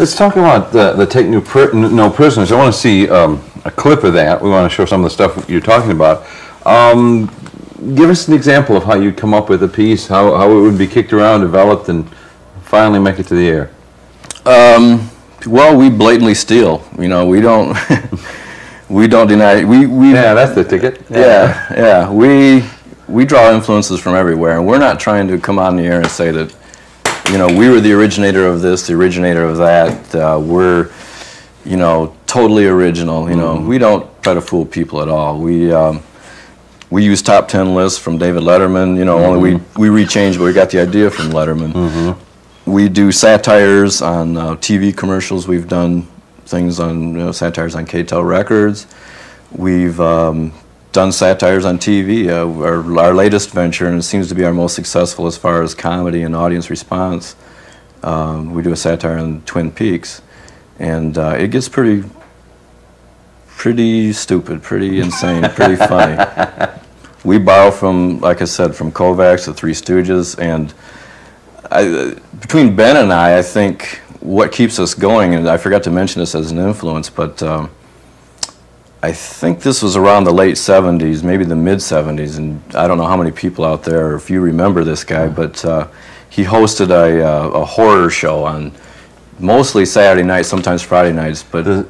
Let's talk about the Take No Prisoners. I want to see a clip of that. We want to show some of the stuff you're talking about. Give us an example of how you come up with a piece, how it would be kicked around, developed, and finally make it to the air. Well, we blatantly steal. You know, we don't we don't deny. We yeah, that's the ticket. Yeah. We draw influences from everywhere, and we're not trying to come out in the air and say that, you know, we were the originator of this, the originator of that. We're, you know, totally original. You know, we don't try to fool people at all. We use top 10 lists from David Letterman. You know, only we rechange, but we got the idea from Letterman. We do satires on TV commercials. We've done things on satires on K-Tel Records. We've done satires on TV. Our latest venture, and it seems to be our most successful as far as comedy and audience response, we do a satire on Twin Peaks, and it gets pretty stupid, pretty insane, pretty funny. We borrow from, like I said, from Kovacs, the Three Stooges, and between Ben and I think what keeps us going, and I forgot to mention this as an influence, but I think this was around the late 70s, maybe the mid 70s, and I don't know how many people out there, or if you remember this guy, but he hosted a horror show on mostly Saturday nights, sometimes Friday nights, but the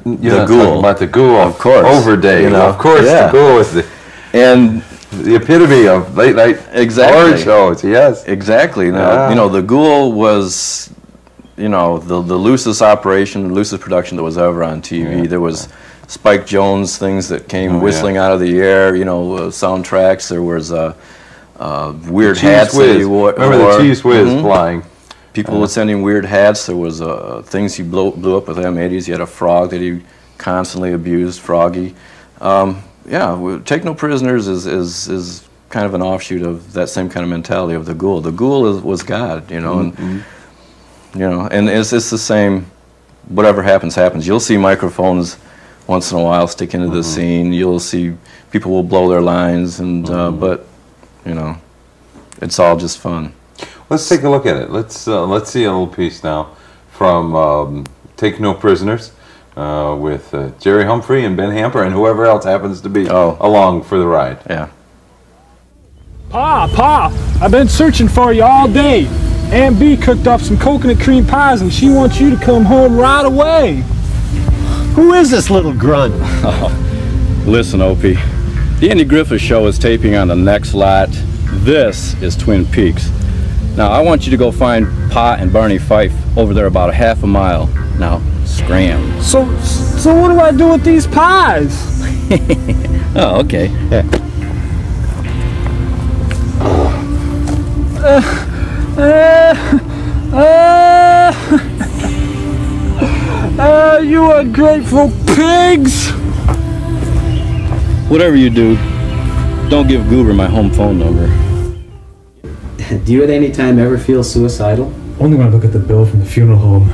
Ghoul. About the Ghoul, of course. Overday, you know, of course, the Ghoul is the epitome of late night horror shows. Yes, exactly. Now, you know, the Ghoul was, you know, the loosest operation, the loosest production that was ever on TV. There was Spike Jones things that came whistling out of the air, you know, soundtracks. There was weird hats that he wore. Remember the Cheese Whiz flying? People would send him weird hats. There was things he blew up with M80s. He had a frog that he constantly abused, Froggy. Yeah, Take No Prisoners is kind of an offshoot of that same kind of mentality of the Ghoul. The Ghoul was God, you know, and you know, and it's the same. Whatever happens, happens. You'll see microphones once in a while stick into the scene. You'll see people will blow their lines, and but you know, it's all just fun. Let's take a look at it. Let's see a little piece now from Take No Prisoners with Jerry Humphrey and Ben Hamper and whoever else happens to be along for the ride. Yeah. Pa, I've been searching for you all day. Aunt B cooked up some coconut cream pies and she wants you to come home right away. Who is this little grunt? Oh, listen, Opie. The Andy Griffith Show is taping on the next lot. This is Twin Peaks. Now, I want you to go find Pa and Barney Fife over there about a half a mile. Now, scram. So what do I do with these pies? Oh, okay. Yeah. You ungrateful pigs! Whatever you do, don't give Goober my home phone number. Do you at any time ever feel suicidal? Only when I look at the bill from the funeral home.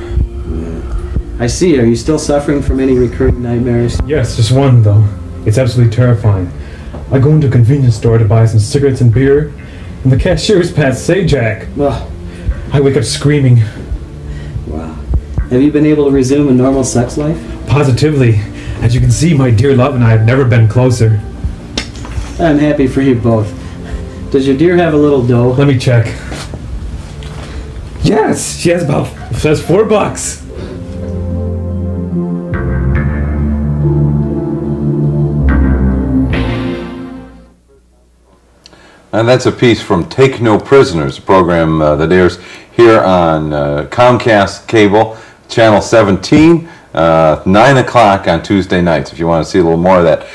I see. Are you still suffering from any recurring nightmares? Yes, just one though. It's absolutely terrifying. I go into a convenience store to buy some cigarettes and beer, and the cashier's Pat Sajak. Well, I wake up screaming. Wow. Have you been able to resume a normal sex life? Positively. As you can see, my dear love and I have never been closer. I'm happy for you both. Does your dear have a little dough? Let me check. Yes, she has $4. And that's a piece from Take No Prisoners, a program that airs here on Comcast Cable, Channel 17, 9 o'clock on Tuesday nights, if you want to see a little more of that.